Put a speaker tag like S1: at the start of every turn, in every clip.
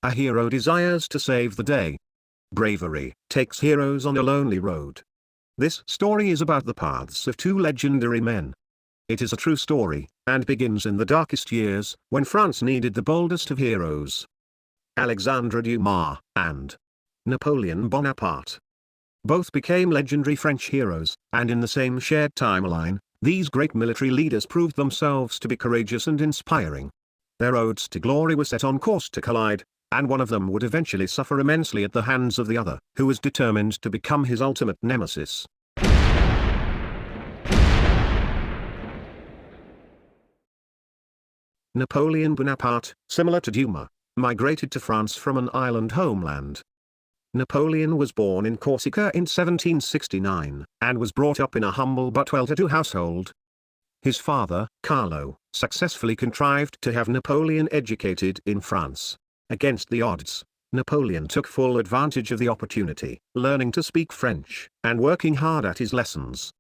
S1: A hero desires to save the day. Bravery takes heroes on a lonely road. This story is about the paths of two legendary men. It is a true story, and begins in the darkest years, when France needed the boldest of heroes. Alexandre Dumas and Napoleon Bonaparte. Both became legendary French heroes, and in the same shared timeline, these great military leaders proved themselves to be courageous and inspiring. Their roads to glory were set on course to collide, and one of them would eventually suffer immensely at the hands of the other, who was determined to become his ultimate nemesis. Napoleon Bonaparte, similar to Dumas, migrated to France from an island homeland. Napoleon was born in Corsica in 1769, and was brought up in a humble but well-to-do household. His father, Carlo, successfully contrived to have Napoleon educated in France. Against the odds, Napoleon took full advantage of the opportunity, learning to speak French, and working hard at his lessons.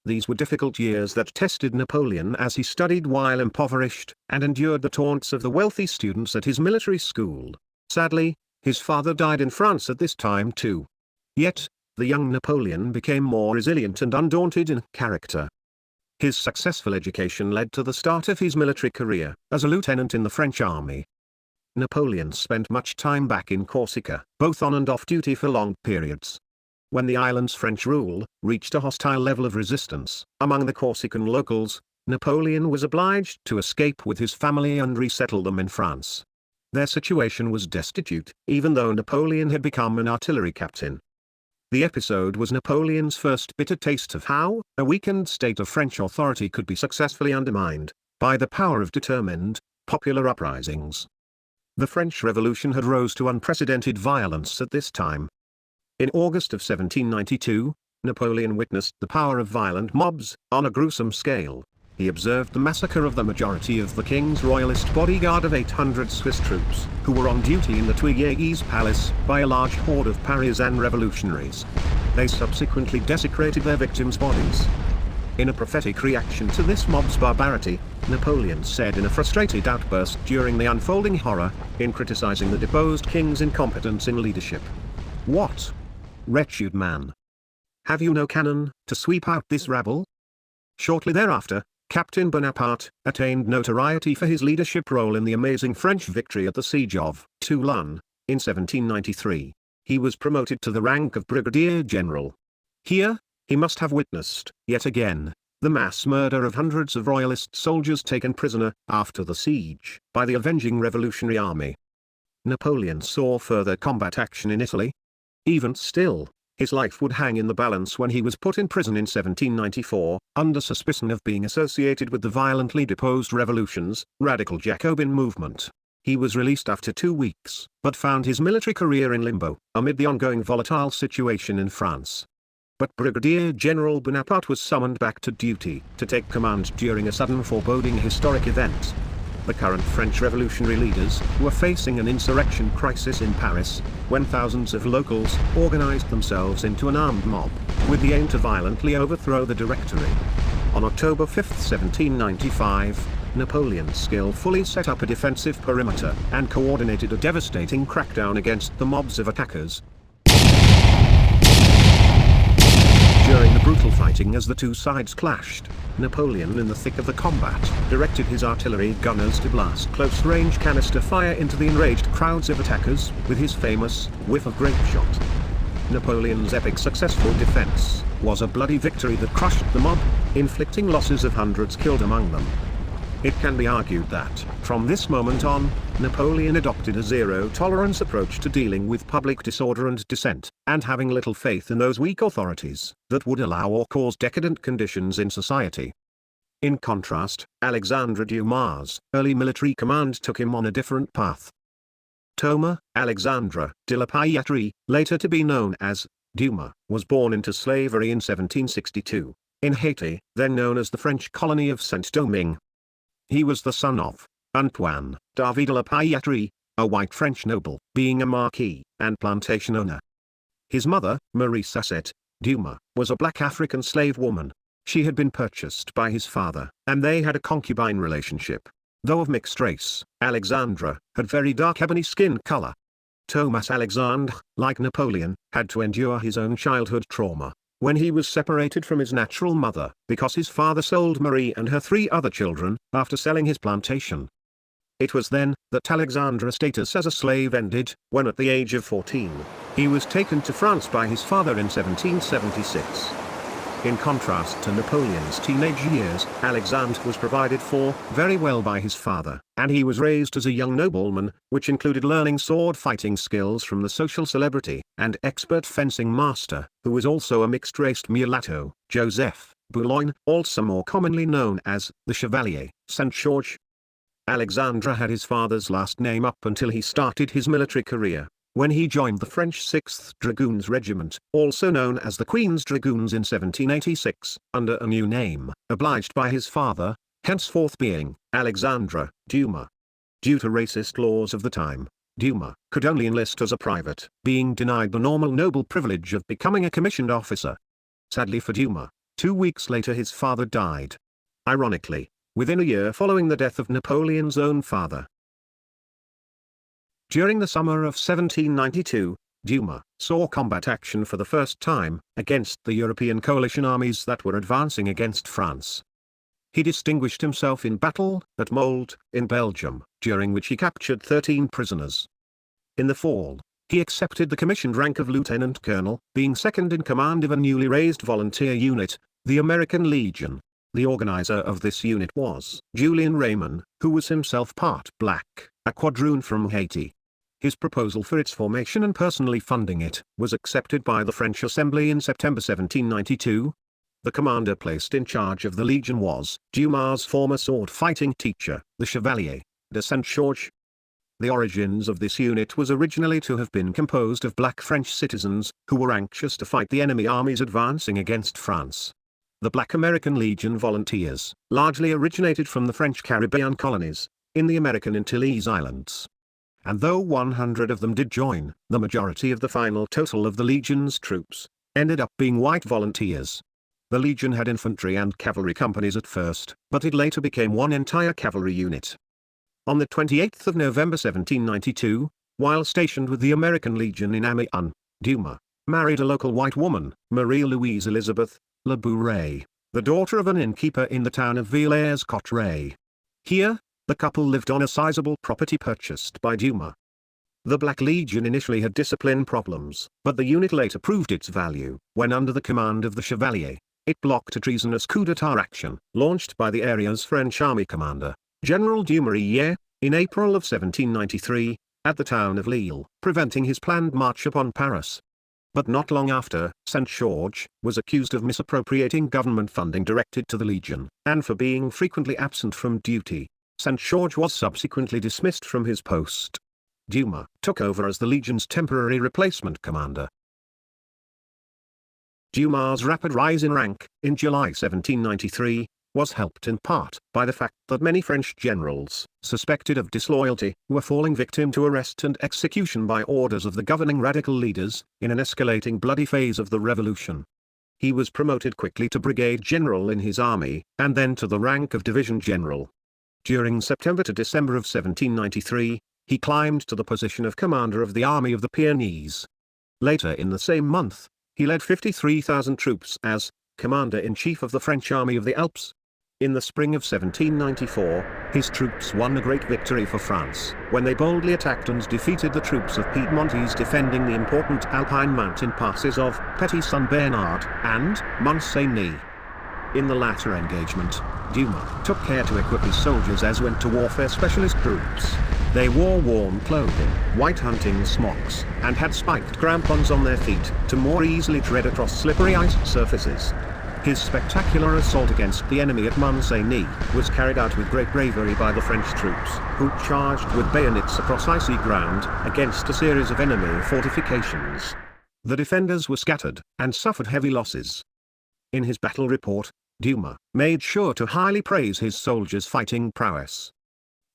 S1: These were difficult years that tested Napoleon as he studied while impoverished, and endured the taunts of the wealthy students at his military school. Sadly, his father died in France at this time too. Yet, the young Napoleon became more resilient and undaunted in character. His successful education led to the start of his military career, as a lieutenant in the French army. Napoleon spent much time back in Corsica, both on and off duty for long periods. When the island's French rule reached a hostile level of resistance among the Corsican locals, Napoleon was obliged to escape with his family and resettle them in France. Their situation was destitute, even though Napoleon had become an artillery captain. The episode was Napoleon's first bitter taste of how a weakened state of French authority could be successfully undermined by the power of determined, popular uprisings. The French Revolution had rose to unprecedented violence at this time. In August of 1792, Napoleon witnessed the power of violent mobs on a gruesome scale. He observed the massacre of the majority of the king's royalist bodyguard of 800 Swiss troops, who were on duty in the Tuileries Palace, by a large horde of Parisian revolutionaries. They subsequently desecrated their victims' bodies. In a prophetic reaction to this mob's barbarity, Napoleon said in a frustrated outburst during the unfolding horror, in criticizing the deposed king's incompetence in leadership, "What? Wretched man! Have you no cannon to sweep out this rabble?" Shortly thereafter, Captain Bonaparte attained notoriety for his leadership role in the amazing French victory at the Siege of Toulon, in 1793. He was promoted to the rank of Brigadier General. Here, he must have witnessed, yet again, the mass murder of hundreds of royalist soldiers taken prisoner after the siege by the avenging revolutionary army. Napoleon saw further combat action in Italy. Even still, his life would hang in the balance when he was put in prison in 1794, under suspicion of being associated with the violently deposed revolution's radical Jacobin movement. He was released after 2 weeks, but found his military career in limbo, amid the ongoing volatile situation in France. But Brigadier General Bonaparte was summoned back to duty to take command during a sudden foreboding historic event. The current French revolutionary leaders were facing an insurrection crisis in Paris, when thousands of locals organized themselves into an armed mob, with the aim to violently overthrow the Directory. On October 5, 1795, Napoleon skillfully set up a defensive perimeter and coordinated a devastating crackdown against the mobs of attackers. During the brutal fighting as the two sides clashed, Napoleon, in the thick of the combat, directed his artillery gunners to blast close-range canister fire into the enraged crowds of attackers with his famous whiff of grape shot. Napoleon's epic successful defense was a bloody victory that crushed the mob, inflicting losses of hundreds killed among them. It can be argued that, from this moment on, Napoleon adopted a zero-tolerance approach to dealing with public disorder and dissent, and having little faith in those weak authorities that would allow or cause decadent conditions in society. In contrast, Alexandre Dumas' early military command took him on a different path. Thomas Alexandre de la Pelletrie, later to be known as Dumas, was born into slavery in 1762, in Haiti, then known as the French colony of Saint-Domingue. He was the son of Antoine David de la Pelletrie, a white French noble, being a marquis and plantation owner. His mother, Marie Sassette Dumas, was a black African slave woman. She had been purchased by his father, and they had a concubine relationship. Though of mixed race, Alexandre had very dark ebony skin color. Thomas Alexandre, like Napoleon, had to endure his own childhood trauma, when he was separated from his natural mother, because his father sold Marie and her 3 other children, after selling his plantation. It was then, that Alexandre's status as a slave ended, when at the age of 14, he was taken to France by his father in 1776. In contrast to Napoleon's teenage years, Alexandre was provided for very well by his father, and he was raised as a young nobleman, which included learning sword fighting skills from the social celebrity and expert fencing master, who was also a mixed-race mulatto, Joseph Boulogne, also more commonly known as the Chevalier Saint George. Alexandre had his father's last name up until he started his military career, when he joined the French 6th Dragoons Regiment, also known as the Queen's Dragoons in 1786, under a new name, obliged by his father, henceforth being Alexandre Dumas. Due to racist laws of the time, Dumas could only enlist as a private, being denied the normal noble privilege of becoming a commissioned officer. Sadly for Dumas, 2 weeks later his father died. Ironically, within a year following the death of Napoleon's own father. During the summer of 1792, Dumas saw combat action for the first time, against the European coalition armies that were advancing against France. He distinguished himself in battle, at Mouldes, in Belgium, during which he captured 13 prisoners. In the fall, he accepted the commissioned rank of lieutenant colonel, being second in command of a newly raised volunteer unit, the American Legion. The organizer of this unit was Julian Raymond, who was himself part black, a quadroon from Haiti. His proposal for its formation and personally funding it was accepted by the French Assembly in September 1792. The commander placed in charge of the Legion was Dumas' former sword-fighting teacher, the Chevalier de Saint George. The origins of this unit was originally to have been composed of black French citizens, who were anxious to fight the enemy armies advancing against France. The Black American Legion volunteers largely originated from the French Caribbean colonies, in the American Antilles Islands. And though 100 of them did join, the majority of the final total of the Legion's troops ended up being white volunteers. The Legion had infantry and cavalry companies at first, but it later became one entire cavalry unit. On the 28th of November 1792, while stationed with the American Legion in Amiens, Dumas married a local white woman, Marie-Louise Elizabeth Le Bourret, the daughter of an innkeeper in the town of Villers-Cotterêts. Here, the couple lived on a sizable property purchased by Dumas. The Black Legion initially had discipline problems, but the unit later proved its value, when under the command of the Chevalier, it blocked a treasonous coup d'etat action, launched by the area's French army commander, General Dumouriez, in April of 1793, at the town of Lille, preventing his planned march upon Paris. But not long after, Saint George was accused of misappropriating government funding directed to the Legion, and for being frequently absent from duty. Saint George was subsequently dismissed from his post. Dumas took over as the Legion's temporary replacement commander. Dumas' rapid rise in rank, in July 1793, was helped in part by the fact that many French generals, suspected of disloyalty, were falling victim to arrest and execution by orders of the governing radical leaders, in an escalating bloody phase of the revolution. He was promoted quickly to brigade general in his army, and then to the rank of division general. During September to December of 1793, he climbed to the position of commander of the Army of the Pyrenees. Later in the same month, he led 53,000 troops as commander-in-chief of the French Army of the Alps. In the spring of 1794, his troops won a great victory for France, when they boldly attacked and defeated the troops of Piedmontese defending the important alpine mountain passes of Petit Saint-Bernard and Mont-Saint-Denis. In the latter engagement, Dumas took care to equip his soldiers as went to warfare specialist groups. They wore warm clothing, white hunting smocks, and had spiked crampons on their feet, to more easily tread across slippery ice surfaces. His spectacular assault against the enemy at Mont-Saint-Denis was carried out with great bravery by the French troops, who charged with bayonets across icy ground, against a series of enemy fortifications. The defenders were scattered, and suffered heavy losses. In his battle report, Dumas made sure to highly praise his soldiers' fighting prowess.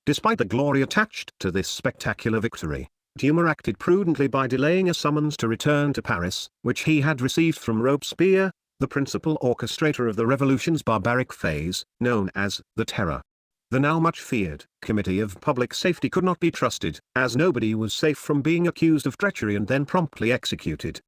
S1: Despite the glory attached to this spectacular victory, Dumas acted prudently by delaying a summons to return to Paris, which he had received from Robespierre, the principal orchestrator of the revolution's barbaric phase, known as the Terror. The now much feared Committee of Public Safety could not be trusted, as nobody was safe from being accused of treachery and then promptly executed.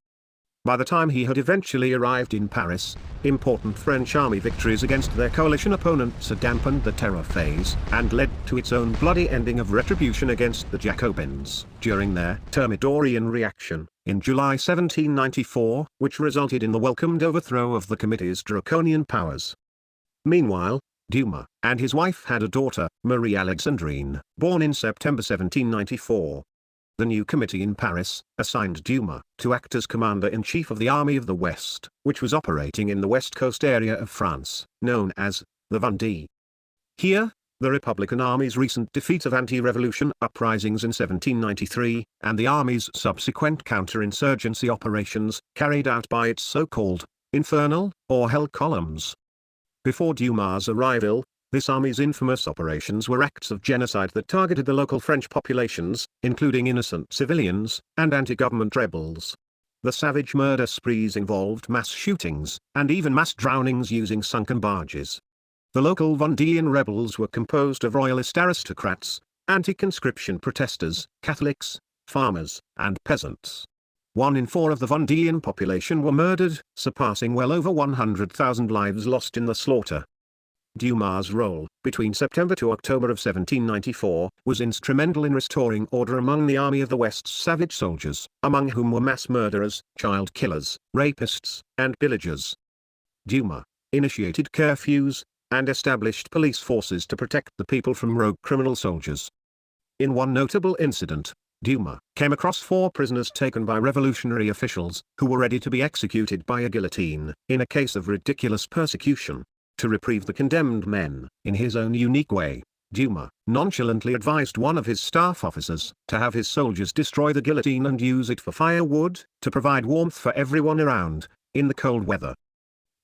S1: By the time he had eventually arrived in Paris, important French army victories against their coalition opponents had dampened the terror phase and led to its own bloody ending of retribution against the Jacobins during their Thermidorian reaction in July 1794, which resulted in the welcomed overthrow of the committee's draconian powers. Meanwhile, Dumas and his wife had a daughter, Marie Alexandrine, born in September 1794. The new committee in Paris assigned Dumas to act as commander-in-chief of the Army of the West, which was operating in the west coast area of France, known as the Vendée. Here, the Republican Army's recent defeat of anti-revolution uprisings in 1793, and the Army's subsequent counter-insurgency operations, carried out by its so-called infernal or hell columns. Before Dumas' arrival, this army's infamous operations were acts of genocide that targeted the local French populations, including innocent civilians, and anti-government rebels. The savage murder sprees involved mass shootings, and even mass drownings using sunken barges. The local Vendéan rebels were composed of royalist aristocrats, anti-conscription protesters, Catholics, farmers, and peasants. 1 in 4 of the Vendéan population were murdered, surpassing well over 100,000 lives lost in the slaughter. Dumas' role, between September to October of 1794, was instrumental in restoring order among the Army of the West's savage soldiers, among whom were mass murderers, child killers, rapists, and pillagers. Dumas initiated curfews, and established police forces to protect the people from rogue criminal soldiers. In one notable incident, Dumas came across 4 prisoners taken by revolutionary officials, who were ready to be executed by a guillotine, in a case of ridiculous persecution. To reprieve the condemned men, in his own unique way, Dumas nonchalantly advised one of his staff officers to have his soldiers destroy the guillotine and use it for firewood, to provide warmth for everyone around, in the cold weather.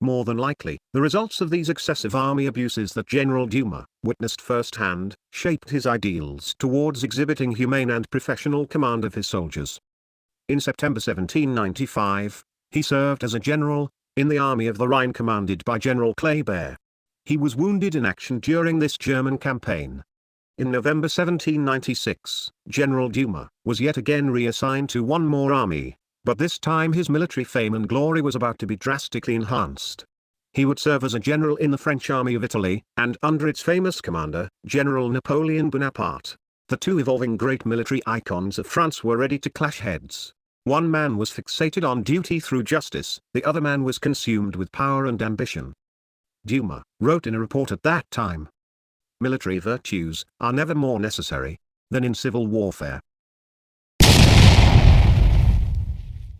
S1: More than likely, the results of these excessive army abuses that General Dumas witnessed firsthand, shaped his ideals towards exhibiting humane and professional command of his soldiers. In September 1795, he served as a general in the Army of the Rhine commanded by General Kléber. He was wounded in action during this German campaign. In November 1796, General Dumas was yet again reassigned to one more army, but this time his military fame and glory was about to be drastically enhanced. He would serve as a general in the French Army of Italy, and under its famous commander, General Napoleon Bonaparte. The two evolving great military icons of France were ready to clash heads. One man was fixated on duty through justice, the other man was consumed with power and ambition. Dumas wrote in a report at that time, "Military virtues are never more necessary than in civil warfare."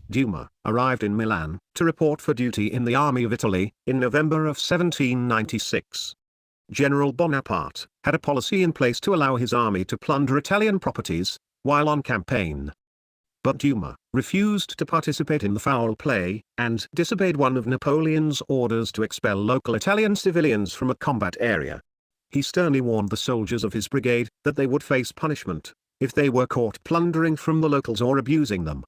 S1: Dumas arrived in Milan to report for duty in the Army of Italy in November of 1796. General Bonaparte had a policy in place to allow his army to plunder Italian properties while on campaign. But Dumas refused to participate in the foul play, and disobeyed one of Napoleon's orders to expel local Italian civilians from a combat area. He sternly warned the soldiers of his brigade that they would face punishment if they were caught plundering from the locals or abusing them.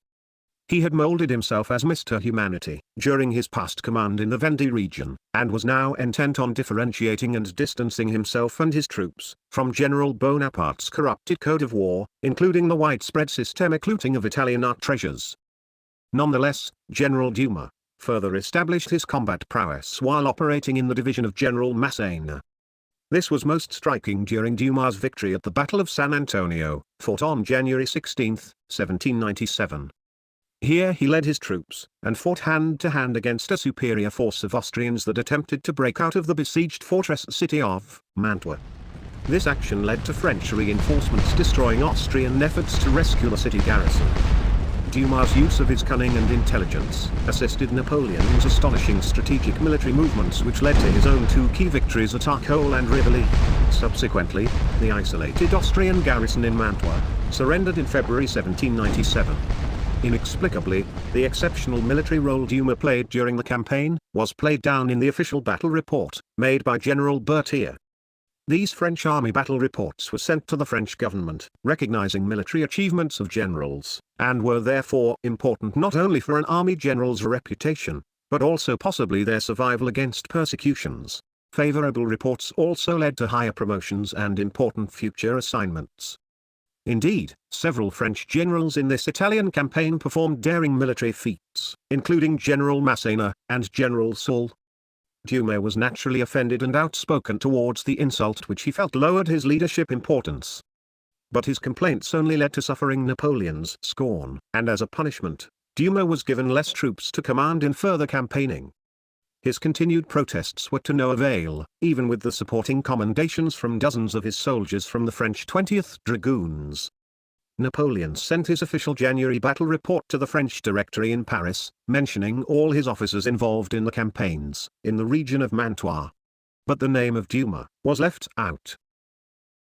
S1: He had molded himself as Mr. Humanity during his past command in the Vendée region, and was now intent on differentiating and distancing himself and his troops from General Bonaparte's corrupted code of war, including the widespread systemic looting of Italian art treasures. Nonetheless, General Dumas further established his combat prowess while operating in the division of General Masséna. This was most striking during Dumas' victory at the Battle of San Antonio, fought on January 16, 1797. Here he led his troops, and fought hand-to-hand against a superior force of Austrians that attempted to break out of the besieged fortress city of Mantua. This action led to French reinforcements destroying Austrian efforts to rescue the city garrison. Dumas' use of his cunning and intelligence assisted Napoleon's astonishing strategic military movements, which led to his own 2 key victories at Arcole and Rivoli. Subsequently, the isolated Austrian garrison in Mantua surrendered in February 1797. Inexplicably, the exceptional military role Dumas played during the campaign was played down in the official battle report made by General Berthier. These French army battle reports were sent to the French government, recognizing military achievements of generals, and were therefore important not only for an army general's reputation, but also possibly their survival against persecutions. Favorable reports also led to higher promotions and important future assignments. Indeed, several French generals in this Italian campaign performed daring military feats, including General Massena and General Soult. Dumas was naturally offended and outspoken towards the insult which he felt lowered his leadership importance. But his complaints only led to suffering Napoleon's scorn, and as a punishment, Dumas was given less troops to command in further campaigning. His continued protests were to no avail, even with the supporting commendations from dozens of his soldiers from the French 20th Dragoons. Napoleon sent his official January battle report to the French Directory in Paris, mentioning all his officers involved in the campaigns, in the region of Mantua. But the name of Dumas was left out.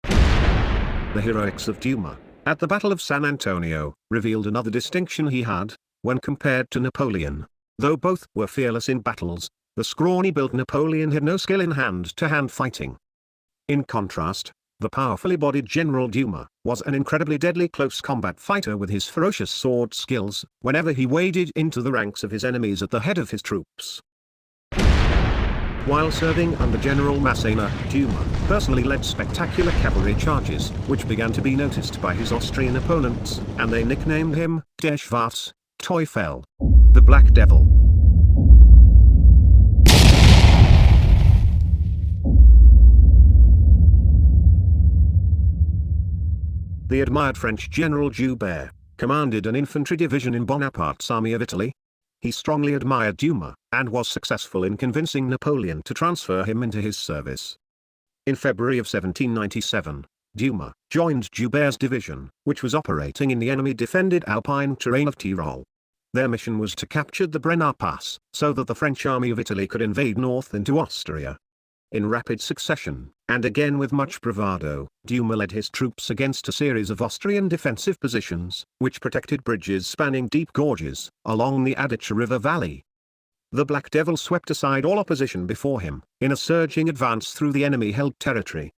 S1: The heroics of Dumas, at the Battle of San Antonio, revealed another distinction he had, when compared to Napoleon. Though both were fearless in battles, the scrawny-built Napoleon had no skill in hand-to-hand fighting. In contrast, the powerfully bodied General Dumas was an incredibly deadly close combat fighter with his ferocious sword skills, whenever he waded into the ranks of his enemies at the head of his troops. While serving under General Massena, Dumas personally led spectacular cavalry charges, which began to be noticed by his Austrian opponents, and they nicknamed him Der Schwarze Teufel, the Black Devil. The admired French General Joubert commanded an infantry division in Bonaparte's army of Italy. He strongly admired Dumas, and was successful in convincing Napoleon to transfer him into his service. In February of 1797, Dumas joined Joubert's division, which was operating in the enemy-defended alpine terrain of Tyrol. Their mission was to capture the Brenner Pass, so that the French army of Italy could invade north into Austria. In rapid succession, and again with much bravado, Dumas led his troops against a series of Austrian defensive positions, which protected bridges spanning deep gorges, along the Adige River valley. The Black Devil swept aside all opposition before him, in a surging advance through the enemy-held territory.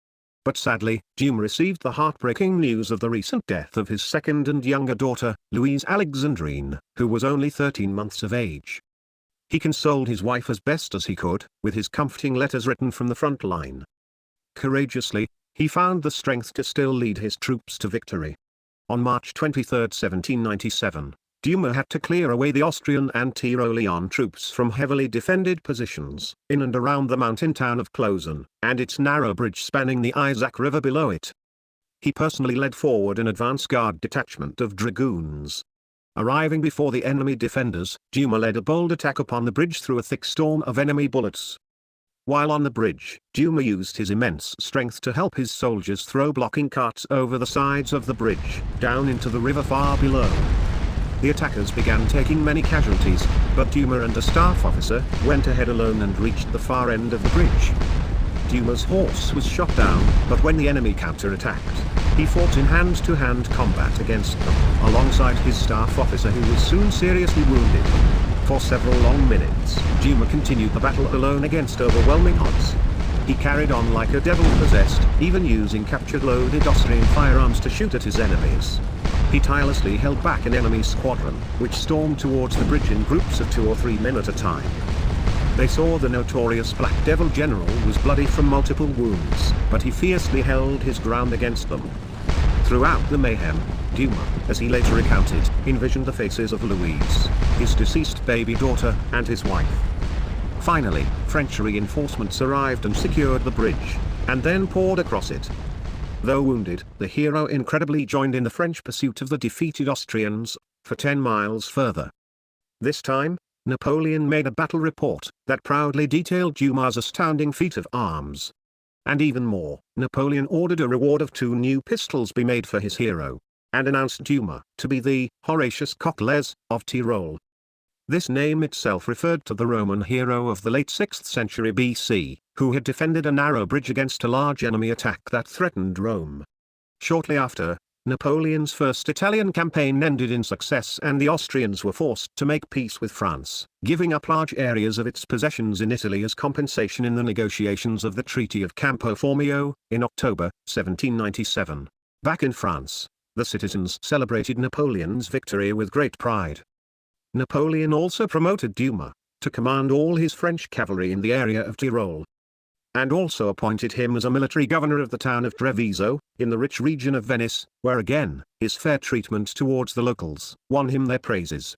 S1: But sadly, Dumas received the heartbreaking news of the recent death of his second and younger daughter, Louise Alexandrine, who was only 13 months of age. He consoled his wife as best as he could, with his comforting letters written from the front line. Courageously, he found the strength to still lead his troops to victory. On March 23, 1797, Dumas had to clear away the Austrian and Tyrolean troops from heavily defended positions, in and around the mountain town of Closen, and its narrow bridge spanning the Isaac River below it. He personally led forward an advance guard detachment of dragoons. Arriving before the enemy defenders, Dumas led a bold attack upon the bridge through a thick storm of enemy bullets. While on the bridge, Dumas used his immense strength to help his soldiers throw blocking carts over the sides of the bridge, down into the river far below. The attackers began taking many casualties, but Dumas and a staff officer went ahead alone and reached the far end of the bridge. Dumas' horse was shot down, but when the enemy counter-attacked, he fought in hand-to-hand combat against them, alongside his staff officer who was soon seriously wounded. For several long minutes, Dumas continued the battle alone against overwhelming odds. He carried on like a devil possessed, even using captured loaded Austrian firearms to shoot at his enemies. He tirelessly held back an enemy squadron, which stormed towards the bridge in groups of 2 or 3 men at a time. They saw the notorious Black Devil general was bloody from multiple wounds, but he fiercely held his ground against them. Throughout the mayhem, Dumas, as he later recounted, envisioned the faces of Louise, his deceased baby daughter, and his wife. Finally, French reinforcements arrived and secured the bridge, and then poured across it. Though wounded, the hero incredibly joined in the French pursuit of the defeated Austrians, for 10 miles further. This time, Napoleon made a battle report that proudly detailed Dumas' astounding feat of arms. And even more, Napoleon ordered a reward of 2 new pistols be made for his hero, and announced Dumas to be the Horatius Cocles of Tyrol. This name itself referred to the Roman hero of the late 6th century BC, who had defended a narrow bridge against a large enemy attack that threatened Rome. Shortly after, Napoleon's first Italian campaign ended in success and the Austrians were forced to make peace with France, giving up large areas of its possessions in Italy as compensation in the negotiations of the Treaty of Campo Formio, in October, 1797. Back in France, the citizens celebrated Napoleon's victory with great pride. Napoleon also promoted Dumas to command all his French cavalry in the area of Tyrol. and also appointed him as a military governor of the town of Treviso, in the rich region of Venice, where again, his fair treatment towards the locals won him their praises.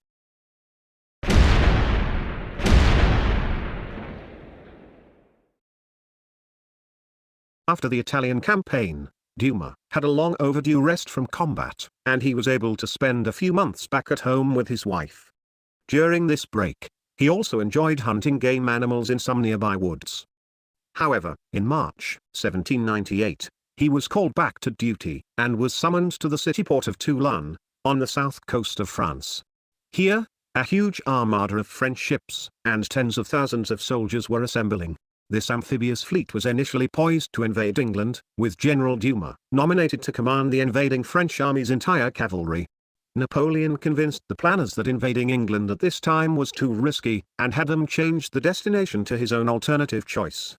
S1: After the Italian campaign, Dumas had a long overdue rest from combat, and he was able to spend a few months back at home with his wife. During this break, he also enjoyed hunting game animals in some nearby woods. However, in March 1798, he was called back to duty, and was summoned to the city port of Toulon, on the south coast of France. Here, a huge armada of French ships, and tens of thousands of soldiers were assembling. This amphibious fleet was initially poised to invade England, with General Dumas nominated to command the invading French army's entire cavalry. Napoleon convinced the planners that invading England at this time was too risky, and had them change the destination to his own alternative choice.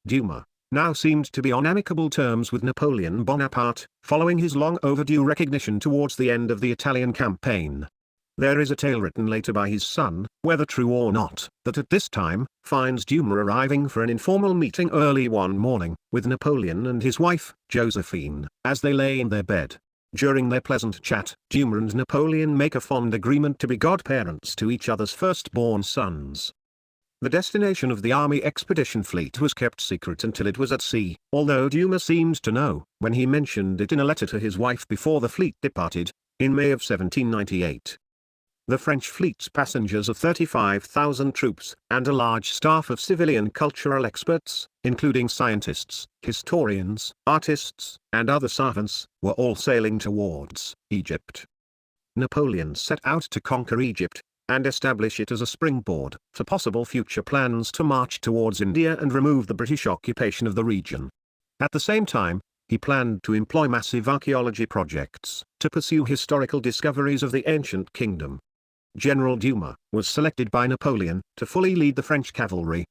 S1: Dumas now seemed to be on amicable terms with Napoleon Bonaparte, following his long overdue recognition towards the end of the Italian campaign. There is a tale written later by his son, whether true or not, that at this time, finds Dumas arriving for an informal meeting early one morning, with Napoleon and his wife, Josephine, as they lay in their bed. During their pleasant chat, Dumas and Napoleon make a fond agreement to be godparents to each other's firstborn sons. The destination of the army expedition fleet was kept secret until it was at sea, although Dumas seems to know, when he mentioned it in a letter to his wife before the fleet departed, in May of 1798. The French fleet's passengers of 35,000 troops, and a large staff of civilian cultural experts, including scientists, historians, artists, and other savants, were all sailing towards Egypt. Napoleon set out to conquer Egypt, and establish it as a springboard for possible future plans to march towards India and remove the British occupation of the region. At the same time, he planned to employ massive archaeology projects to pursue historical discoveries of the ancient kingdom. General Dumas was selected by Napoleon to fully lead the French cavalry.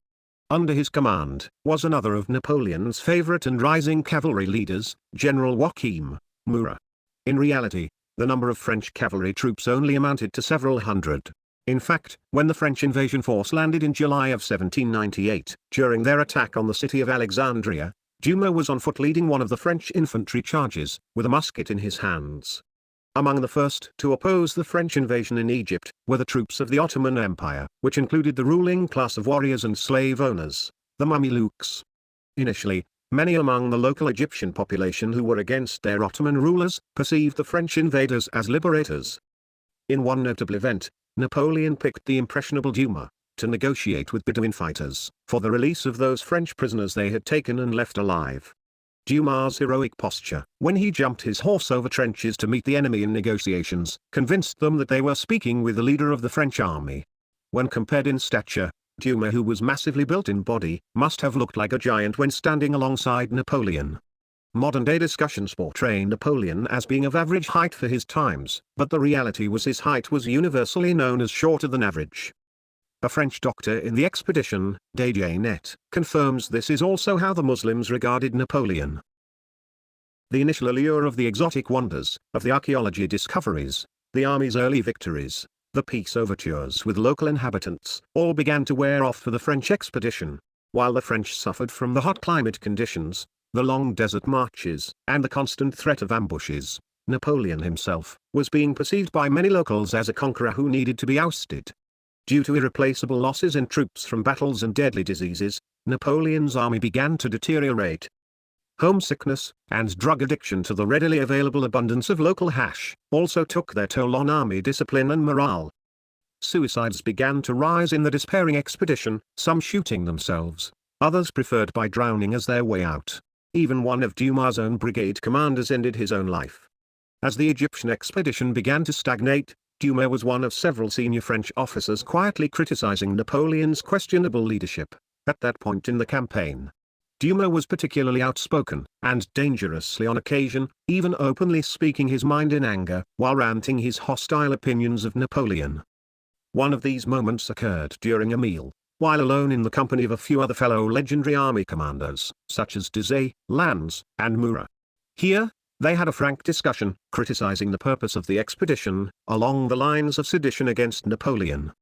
S1: Under his command was another of Napoleon's favorite and rising cavalry leaders, General Joachim Murat. In reality, the number of French cavalry troops only amounted to several hundred. In fact, when the French invasion force landed in July of 1798, during their attack on the city of Alexandria, Dumas was on foot leading one of the French infantry charges, with a musket in his hands. Among the first to oppose the French invasion in Egypt were the troops of the Ottoman Empire, which included the ruling class of warriors and slave owners, the Mamelukes. Initially, many among the local Egyptian population who were against their Ottoman rulers perceived the French invaders as liberators. In one notable event, Napoleon picked the impressionable Dumas to negotiate with Bedouin fighters for the release of those French prisoners they had taken and left alive. Dumas' heroic posture, when he jumped his horse over trenches to meet the enemy in negotiations, convinced them that they were speaking with the leader of the French army. When compared in stature, Dumas, who was massively built in body, must have looked like a giant when standing alongside Napoleon. Modern-day discussions portray Napoleon as being of average height for his times, but the reality was his height was universally known as shorter than average. A French doctor in the expedition, Desjardins, confirms this is also how the Muslims regarded Napoleon. The initial allure of the exotic wonders, of the archaeology discoveries, the army's early victories, the peace overtures with local inhabitants, all began to wear off for the French expedition. While the French suffered from the hot climate conditions, the long desert marches, and the constant threat of ambushes, Napoleon himself was being perceived by many locals as a conqueror who needed to be ousted. Due to irreplaceable losses in troops from battles and deadly diseases, Napoleon's army began to deteriorate. Homesickness, and drug addiction to the readily available abundance of local hash, also took their toll on army discipline and morale. Suicides began to rise in the despairing expedition, some shooting themselves, others preferred by drowning as their way out. Even one of Dumas' own brigade commanders ended his own life. As the Egyptian expedition began to stagnate, Dumas was one of several senior French officers quietly criticizing Napoleon's questionable leadership. At that point in the campaign, Dumas was particularly outspoken, and dangerously on occasion, even openly speaking his mind in anger, while ranting his hostile opinions of Napoleon. One of these moments occurred during a meal, while alone in the company of a few other fellow legendary army commanders, such as Desjardins, Lannes, and Murat. Here, they had a frank discussion, criticizing the purpose of the expedition, along the lines of sedition against Napoleon.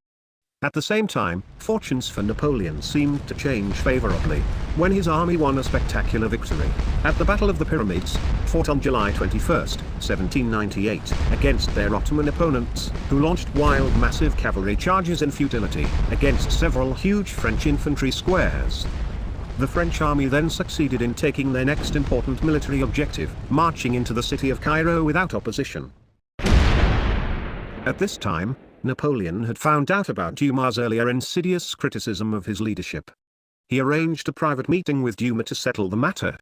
S1: At the same time, fortunes for Napoleon seemed to change favorably, when his army won a spectacular victory at the Battle of the Pyramids, fought on July 21, 1798, against their Ottoman opponents, who launched wild massive cavalry charges in futility against several huge French infantry squares. The French army then succeeded in taking their next important military objective, marching into the city of Cairo without opposition. At this time, Napoleon had found out about Dumas' earlier insidious criticism of his leadership. He arranged a private meeting with Dumas to settle the matter.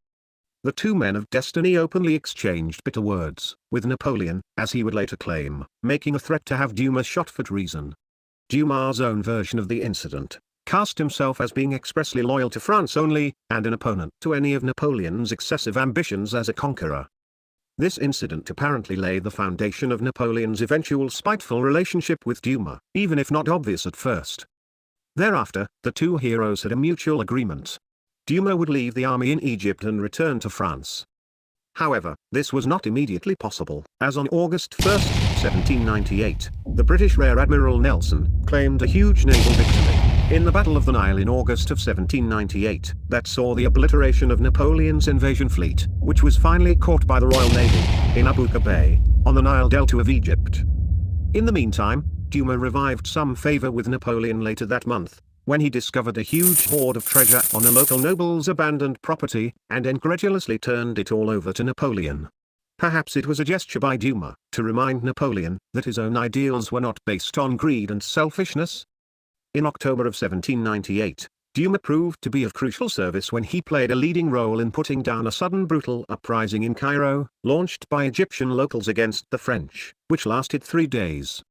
S1: The two men of destiny openly exchanged bitter words, with Napoleon, as he would later claim, making a threat to have Dumas shot for treason. Dumas' own version of the incident cast himself as being expressly loyal to France only, and an opponent to any of Napoleon's excessive ambitions as a conqueror. This incident apparently laid the foundation of Napoleon's eventual spiteful relationship with Dumas, even if not obvious at first. Thereafter, the two heroes had a mutual agreement. Dumas would leave the army in Egypt and return to France. However, this was not immediately possible, as on August 1, 1798, the British Rear Admiral Nelson claimed a huge naval victory in the Battle of the Nile in August of 1798, that saw the obliteration of Napoleon's invasion fleet, which was finally caught by the Royal Navy, in Abuka Bay, on the Nile Delta of Egypt. In the meantime, Dumas revived some favor with Napoleon later that month, when he discovered a huge hoard of treasure on a local noble's abandoned property, and incredulously turned it all over to Napoleon. Perhaps it was a gesture by Dumas, to remind Napoleon that his own ideals were not based on greed and selfishness. In October of 1798, Dumas proved to be of crucial service when he played a leading role in putting down a sudden brutal uprising in Cairo, launched by Egyptian locals against the French, which lasted 3 days.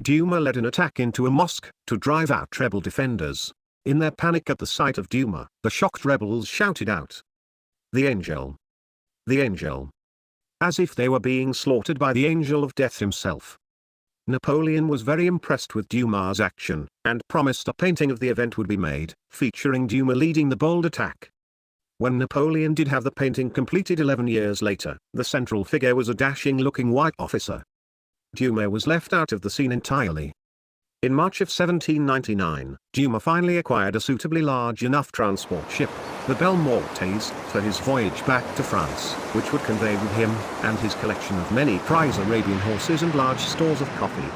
S1: Dumas led an attack into a mosque to drive out rebel defenders. In their panic at the sight of Dumas, the shocked rebels shouted out, "The angel! The angel!" as if they were being slaughtered by the angel of death himself. Napoleon was very impressed with Dumas' action, and promised a painting of the event would be made, featuring Dumas leading the bold attack. When Napoleon did have the painting completed 11 years later, the central figure was a dashing-looking white officer. Dumas was left out of the scene entirely. In March of 1799, Dumas finally acquired a suitably large enough transport ship, the Bellemonte, for his voyage back to France, which would convey with him and his collection of many prize Arabian horses and large stores of coffee.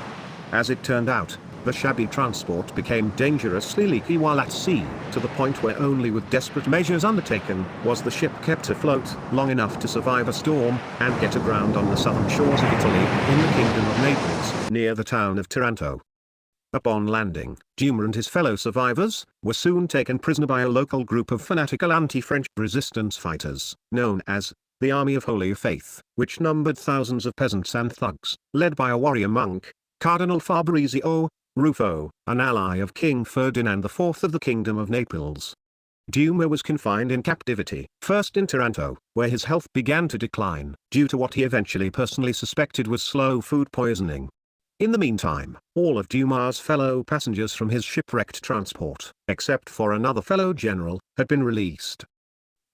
S1: As it turned out, the shabby transport became dangerously leaky while at sea, to the point where only with desperate measures undertaken was the ship kept afloat long enough to survive a storm and get aground on the southern shores of Italy, in the Kingdom of Naples, near the town of Taranto. Upon landing, Dumas and his fellow survivors were soon taken prisoner by a local group of fanatical anti-French resistance fighters, known as the Army of Holy Faith, which numbered thousands of peasants and thugs, led by a warrior monk, Cardinal Fabrizio Ruffo, an ally of King Ferdinand IV of the Kingdom of Naples. Dumas was confined in captivity, first in Taranto, where his health began to decline, due to what he eventually personally suspected was slow food poisoning. In the meantime, all of Dumas' fellow passengers from his shipwrecked transport, except for another fellow general, had been released.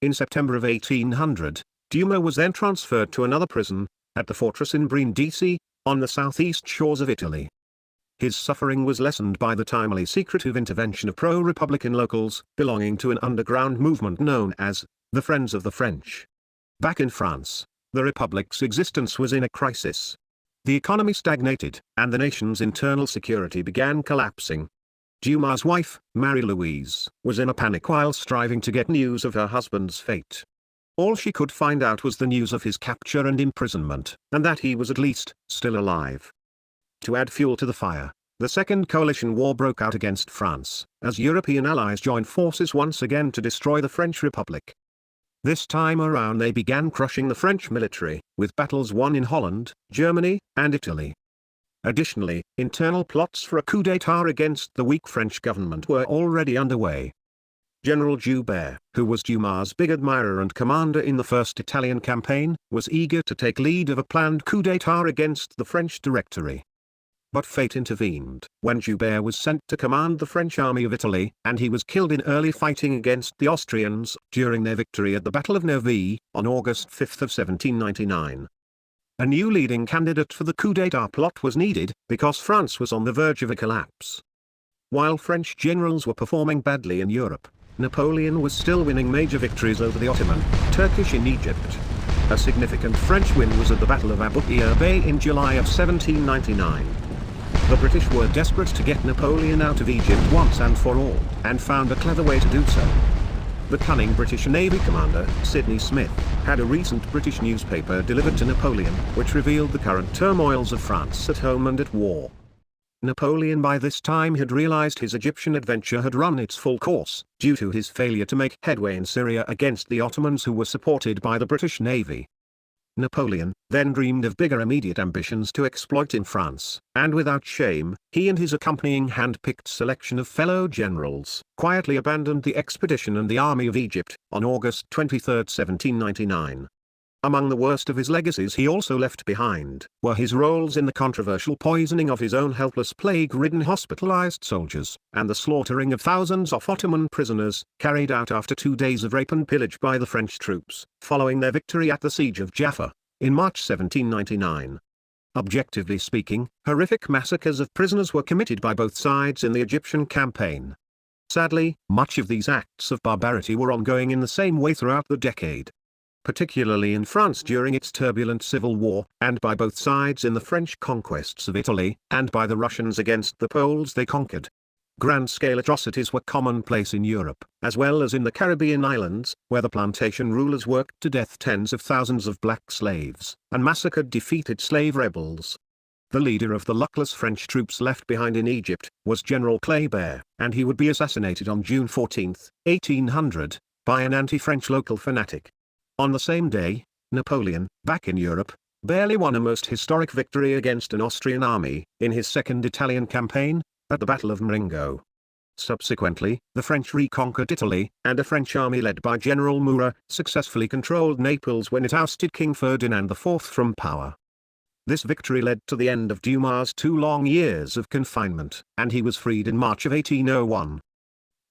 S1: In September of 1800, Dumas was then transferred to another prison, at the fortress in Brindisi, on the southeast shores of Italy. His suffering was lessened by the timely secretive intervention of pro-republican locals, belonging to an underground movement known as the Friends of the French. Back in France, the Republic's existence was in a crisis. The economy stagnated, and the nation's internal security began collapsing. Dumas' wife, Marie-Louise, was in a panic while striving to get news of her husband's fate. All she could find out was the news of his capture and imprisonment, and that he was at least still alive. To add fuel to the fire, the Second Coalition War broke out against France, as European allies joined forces once again to destroy the French Republic. This time around they began crushing the French military, with battles won in Holland, Germany, and Italy. Additionally, internal plots for a coup d'état against the weak French government were already underway. General Joubert, who was Dumas' big admirer and commander in the First Italian campaign, was eager to take lead of a planned coup d'état against the French Directory. But fate intervened when Joubert was sent to command the French army of Italy, and he was killed in early fighting against the Austrians during their victory at the Battle of Novi, on August 5 of 1799. A new leading candidate for the coup d'état plot was needed, because France was on the verge of a collapse. While French generals were performing badly in Europe, Napoleon was still winning major victories over the Ottoman, Turkish in Egypt. A significant French win was at the Battle of Abu Qir Bay in July of 1799. The British were desperate to get Napoleon out of Egypt once and for all, and found a clever way to do so. The cunning British Navy commander, Sidney Smith, had a recent British newspaper delivered to Napoleon, which revealed the current turmoils of France at home and at war. Napoleon by this time had realized his Egyptian adventure had run its full course, due to his failure to make headway in Syria against the Ottomans who were supported by the British Navy. Napoleon then dreamed of bigger immediate ambitions to exploit in France, and without shame, he and his accompanying hand-picked selection of fellow generals quietly abandoned the expedition and the army of Egypt, on August 23, 1799. Among the worst of his legacies he also left behind were his roles in the controversial poisoning of his own helpless plague-ridden hospitalized soldiers, and the slaughtering of thousands of Ottoman prisoners, carried out after 2 days of rape and pillage by the French troops, following their victory at the Siege of Jaffa, in March 1799. Objectively speaking, horrific massacres of prisoners were committed by both sides in the Egyptian campaign. Sadly, much of these acts of barbarity were ongoing in the same way throughout the decade. Particularly in France during its turbulent civil war, and by both sides in the French conquests of Italy, and by the Russians against the Poles they conquered. Grand-scale atrocities were commonplace in Europe, as well as in the Caribbean islands, where the plantation rulers worked to death tens of thousands of black slaves, and massacred defeated slave rebels. The leader of the luckless French troops left behind in Egypt was General Kléber, and he would be assassinated on June 14, 1800, by an anti-French local fanatic. On the same day, Napoleon, back in Europe, barely won a most historic victory against an Austrian army, in his second Italian campaign, at the Battle of Marengo. Subsequently, the French reconquered Italy, and a French army led by General Murat successfully controlled Naples when it ousted King Ferdinand IV from power. This victory led to the end of Dumas' 2 long years of confinement, and he was freed in March of 1801.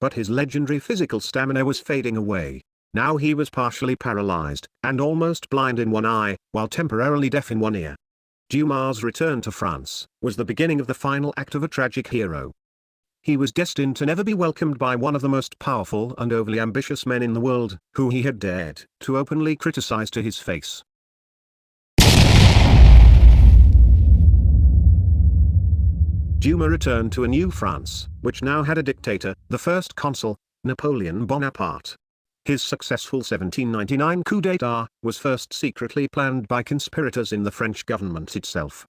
S1: But his legendary physical stamina was fading away. Now he was partially paralyzed, and almost blind in one eye, while temporarily deaf in one ear. Dumas' return to France was the beginning of the final act of a tragic hero. He was destined to never be welcomed by one of the most powerful and overly ambitious men in the world, who he had dared to openly criticize to his face. Dumas returned to a new France, which now had a dictator, the first consul, Napoleon Bonaparte. His successful 1799 coup d'état was first secretly planned by conspirators in the French government itself.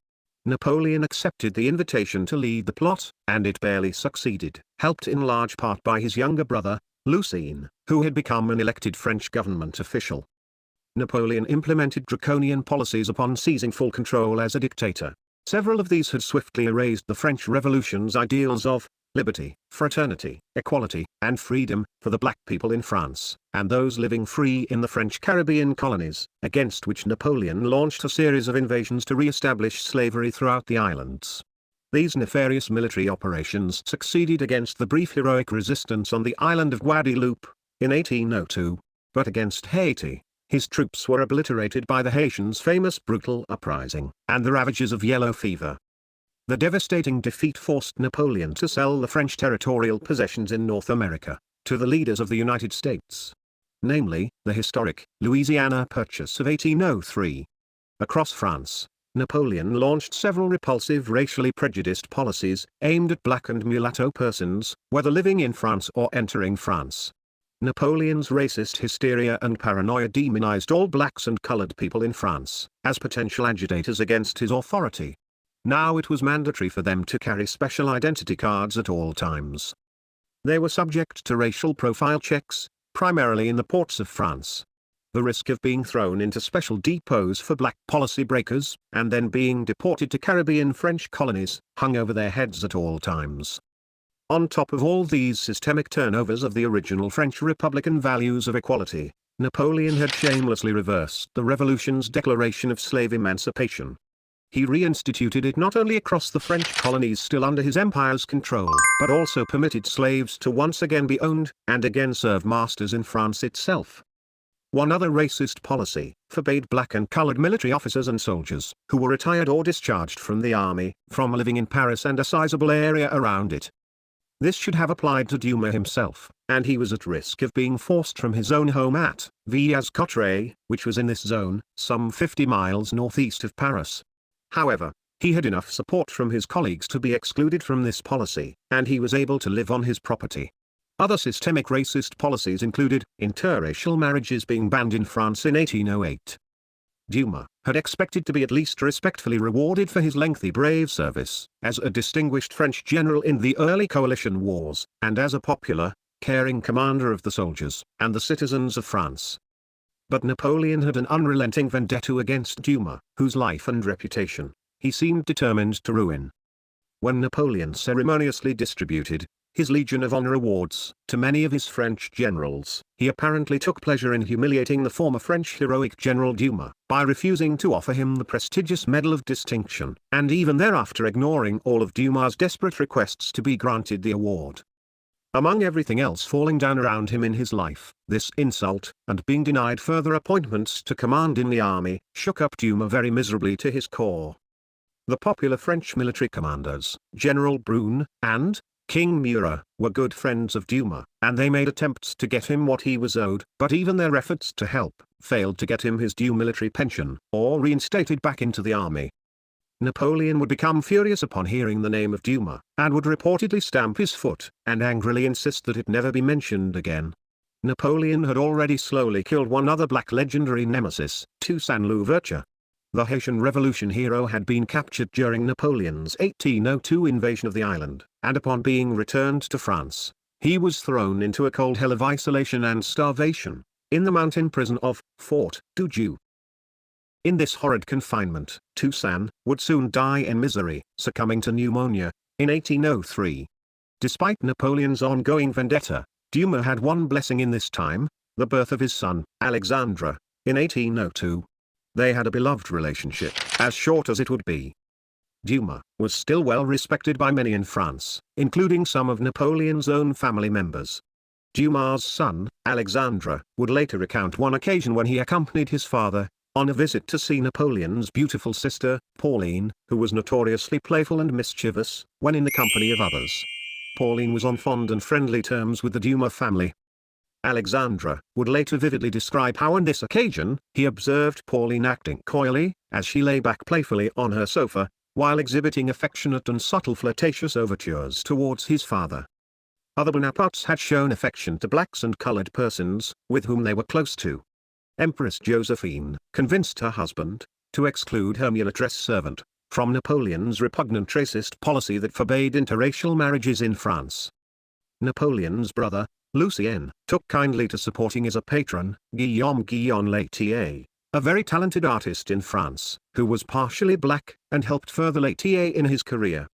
S1: Napoleon accepted the invitation to lead the plot, and it barely succeeded, helped in large part by his younger brother, Lucien, who had become an elected French government official. Napoleon implemented draconian policies upon seizing full control as a dictator. Several of these had swiftly erased the French Revolution's ideals of liberty, fraternity, equality, and freedom for the black people in France, and those living free in the French Caribbean colonies, against which Napoleon launched a series of invasions to re-establish slavery throughout the islands. These nefarious military operations succeeded against the brief heroic resistance on the island of Guadeloupe, in 1802, but against Haiti, his troops were obliterated by the Haitians' famous brutal uprising, and the ravages of yellow fever. The devastating defeat forced Napoleon to sell the French territorial possessions in North America to the leaders of the United States. Namely, the historic Louisiana Purchase of 1803. Across France, Napoleon launched several repulsive racially prejudiced policies aimed at black and mulatto persons, whether living in France or entering France. Napoleon's racist hysteria and paranoia demonized all blacks and colored people in France as potential agitators against his authority. Now it was mandatory for them to carry special identity cards at all times. They were subject to racial profile checks, primarily in the ports of France. The risk of being thrown into special depots for black policy breakers, and then being deported to Caribbean French colonies, hung over their heads at all times. On top of all these systemic turnovers of the original French Republican values of equality, Napoleon had shamelessly reversed the Revolution's declaration of slave emancipation. He reinstituted it not only across the French colonies still under his empire's control, but also permitted slaves to once again be owned, and again serve masters in France itself. One other racist policy forbade black and colored military officers and soldiers, who were retired or discharged from the army, from living in Paris and a sizable area around it. This should have applied to Dumas himself, and he was at risk of being forced from his own home at Villaz-Cotterêts, which was in this zone, some 50 miles northeast of Paris. However, he had enough support from his colleagues to be excluded from this policy, and he was able to live on his property. Other systemic racist policies included interracial marriages being banned in France in 1808. Dumas had expected to be at least respectfully rewarded for his lengthy brave service, as a distinguished French general in the early coalition wars, and as a popular, caring commander of the soldiers and the citizens of France. But Napoleon had an unrelenting vendetta against Dumas, whose life and reputation he seemed determined to ruin. When Napoleon ceremoniously distributed his Legion of Honor awards to many of his French generals, he apparently took pleasure in humiliating the former French heroic General Dumas by refusing to offer him the prestigious Medal of Distinction, and even thereafter ignoring all of Dumas' desperate requests to be granted the award. Among everything else falling down around him in his life, this insult, and being denied further appointments to command in the army, shook up Dumas very miserably to his core. The popular French military commanders, General Brune, and King Murat, were good friends of Dumas, and they made attempts to get him what he was owed, but even their efforts to help failed to get him his due military pension, or reinstated back into the army. Napoleon would become furious upon hearing the name of Dumas, and would reportedly stamp his foot, and angrily insist that it never be mentioned again. Napoleon had already slowly killed one other black legendary nemesis, Toussaint Louverture. The Haitian Revolution hero had been captured during Napoleon's 1802 invasion of the island, and upon being returned to France, he was thrown into a cold hell of isolation and starvation, in the mountain prison of Fort du Joux. In this horrid confinement, Toussaint would soon die in misery, succumbing to pneumonia, in 1803. Despite Napoleon's ongoing vendetta, Dumas had one blessing in this time, the birth of his son, Alexandre, in 1802. They had a beloved relationship, as short as it would be. Dumas was still well respected by many in France, including some of Napoleon's own family members. Dumas' son, Alexandre, would later recount one occasion when he accompanied his father on a visit to see Napoleon's beautiful sister, Pauline, who was notoriously playful and mischievous when in the company of others. Pauline was on fond and friendly terms with the Dumas family. Alexandre would later vividly describe how on this occasion, he observed Pauline acting coyly, as she lay back playfully on her sofa, while exhibiting affectionate and subtle flirtatious overtures towards his father. Other Bonapartes had shown affection to blacks and colored persons, with whom they were close to. Empress Josephine convinced her husband to exclude her mulatresse servant from Napoleon's repugnant racist policy that forbade interracial marriages in France. Napoleon's brother, Lucien, took kindly to supporting as a patron, Guillaume Laitier, a very talented artist in France, who was partially black, and helped further Laitier in his career.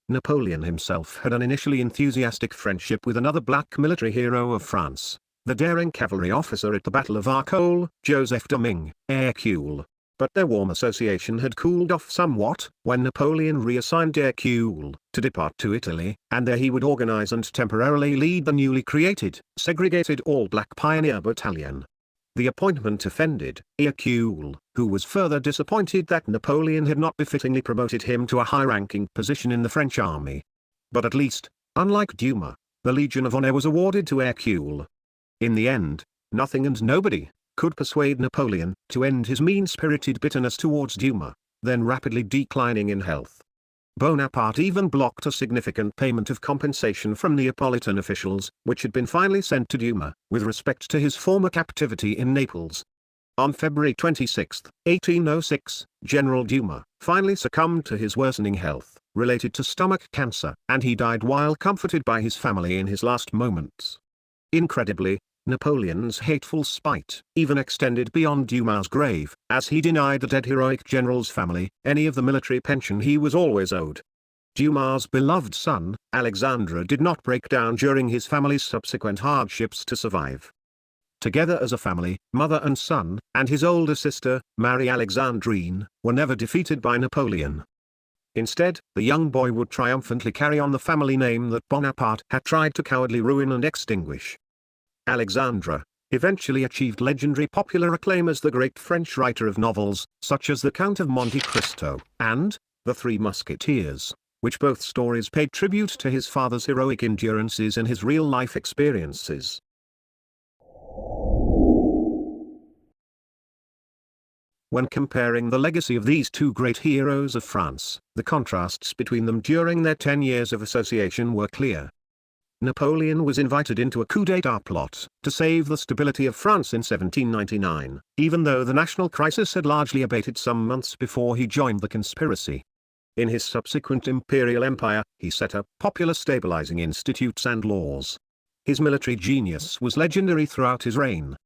S1: Napoleon himself had an initially enthusiastic friendship with another black military hero of France, the daring cavalry officer at the Battle of Arcole, Joseph Domingue, Hercule. But their warm association had cooled off somewhat when Napoleon reassigned Hercule to depart to Italy, and there he would organize and temporarily lead the newly created, segregated all-black pioneer battalion. The appointment offended Hercule, who was further disappointed that Napoleon had not befittingly promoted him to a high-ranking position in the French army. But at least, unlike Dumas, the Legion of Honor was awarded to Hercule. In the end, nothing and nobody could persuade Napoleon to end his mean-spirited bitterness towards Dumas, then rapidly declining in health. Bonaparte even blocked a significant payment of compensation from Neapolitan officials, which had been finally sent to Dumas, with respect to his former captivity in Naples. On February 26, 1806, General Dumas finally succumbed to his worsening health, related to stomach cancer, and he died while comforted by his family in his last moments. Incredibly, Napoleon's hateful spite even extended beyond Dumas' grave, as he denied the dead heroic general's family any of the military pension he was always owed. Dumas' beloved son, Alexandre, did not break down during his family's subsequent hardships to survive. Together as a family, mother and son, and his older sister, Marie Alexandrine, were never defeated by Napoleon. Instead, the young boy would triumphantly carry on the family name that Bonaparte had tried to cowardly ruin and extinguish. Alexandre eventually achieved legendary popular acclaim as the great French writer of novels, such as The Count of Monte Cristo, and The Three Musketeers. which both stories paid tribute to his father's heroic endurances and his real-life experiences. When comparing the legacy of these two great heroes of France, the contrasts between them during their 10 years of association were clear. Napoleon was invited into a coup d'état plot to save the stability of France in 1799, even though the national crisis had largely abated some months before he joined the conspiracy. In his subsequent imperial empire, he set up popular stabilizing institutes and laws. His military genius was legendary throughout his reign.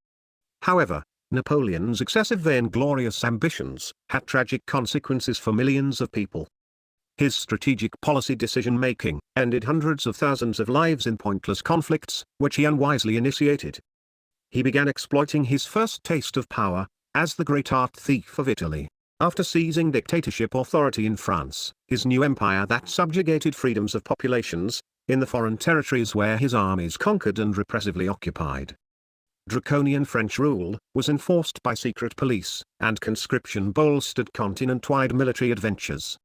S1: However, Napoleon's excessive vainglorious ambitions had tragic consequences for millions of people. His strategic policy decision-making ended hundreds of thousands of lives in pointless conflicts, which he unwisely initiated. He began exploiting his first taste of power, as the great art thief of Italy. After seizing dictatorship authority in France, his new empire that subjugated freedoms of populations, in the foreign territories where his armies conquered and repressively occupied. Draconian French rule was enforced by secret police, and conscription bolstered continent-wide military adventures.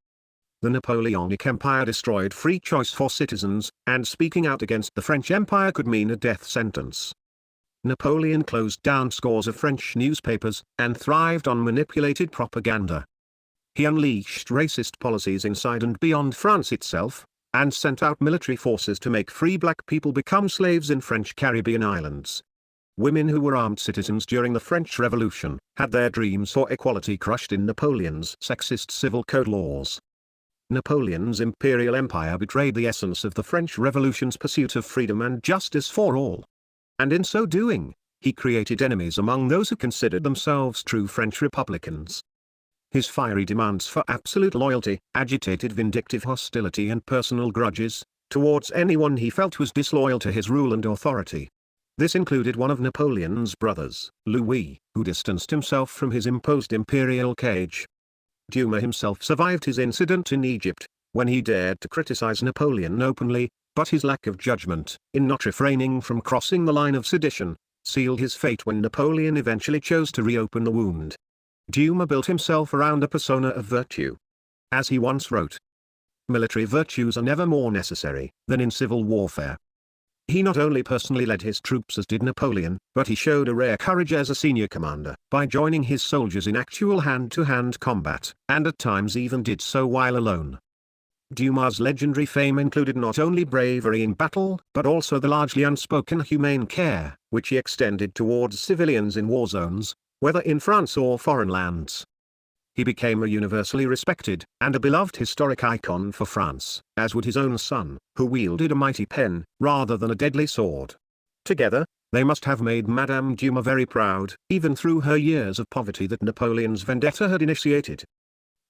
S1: The Napoleonic Empire destroyed free choice for citizens, and speaking out against the French Empire could mean a death sentence. Napoleon closed down scores of French newspapers, and thrived on manipulated propaganda. He unleashed racist policies inside and beyond France itself, and sent out military forces to make free black people become slaves in French Caribbean islands. Women who were armed citizens during the French Revolution had their dreams for equality crushed in Napoleon's sexist civil code laws. Napoleon's imperial empire betrayed the essence of the French Revolution's pursuit of freedom and justice for all. And in so doing, he created enemies among those who considered themselves true French Republicans. His fiery demands for absolute loyalty agitated vindictive hostility and personal grudges towards anyone he felt was disloyal to his rule and authority. This included one of Napoleon's brothers, Louis, who distanced himself from his imposed imperial cage. Dumas himself survived his incident in Egypt, when he dared to criticize Napoleon openly, but his lack of judgment, in not refraining from crossing the line of sedition, sealed his fate when Napoleon eventually chose to reopen the wound. Dumas built himself around a persona of virtue. As he once wrote, "Military virtues are never more necessary than in civil warfare." He not only personally led his troops as did Napoleon, but he showed a rare courage as a senior commander by joining his soldiers in actual hand-to-hand combat, and at times even did so while alone. Dumas' legendary fame included not only bravery in battle but also the largely unspoken humane care which he extended towards civilians in war zones, whether in France or foreign lands. He became a universally respected and a beloved historic icon for France, as would his own son, who wielded a mighty pen rather than a deadly sword. Together, they must have made Madame Dumas very proud, even through her years of poverty that Napoleon's vendetta had initiated.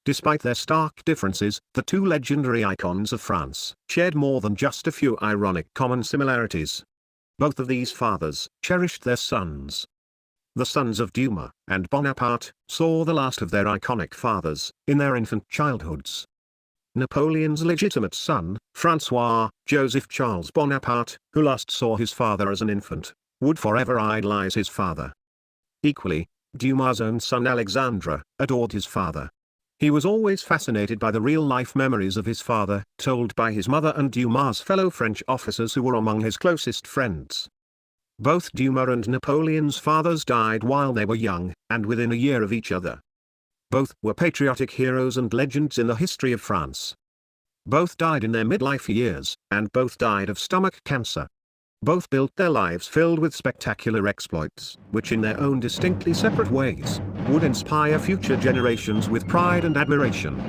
S1: Despite their stark differences, the two legendary icons of France shared more than just a few ironic common similarities. Both of these fathers cherished their sons. The sons of Dumas and Bonaparte saw the last of their iconic fathers in their infant childhoods. Napoleon's legitimate son, François Joseph Charles Bonaparte, who last saw his father as an infant, would forever idolize his father. Equally, Dumas' own son Alexandre adored his father. He was always fascinated by the real-life memories of his father, told by his mother and Dumas' fellow French officers who were among his closest friends. Both Dumas and Napoleon's fathers died while they were young, and within a year of each other. Both were patriotic heroes and legends in the history of France. Both died in their midlife years, and both died of stomach cancer. Both built their lives filled with spectacular exploits, which in their own distinctly separate ways, would inspire future generations with pride and admiration.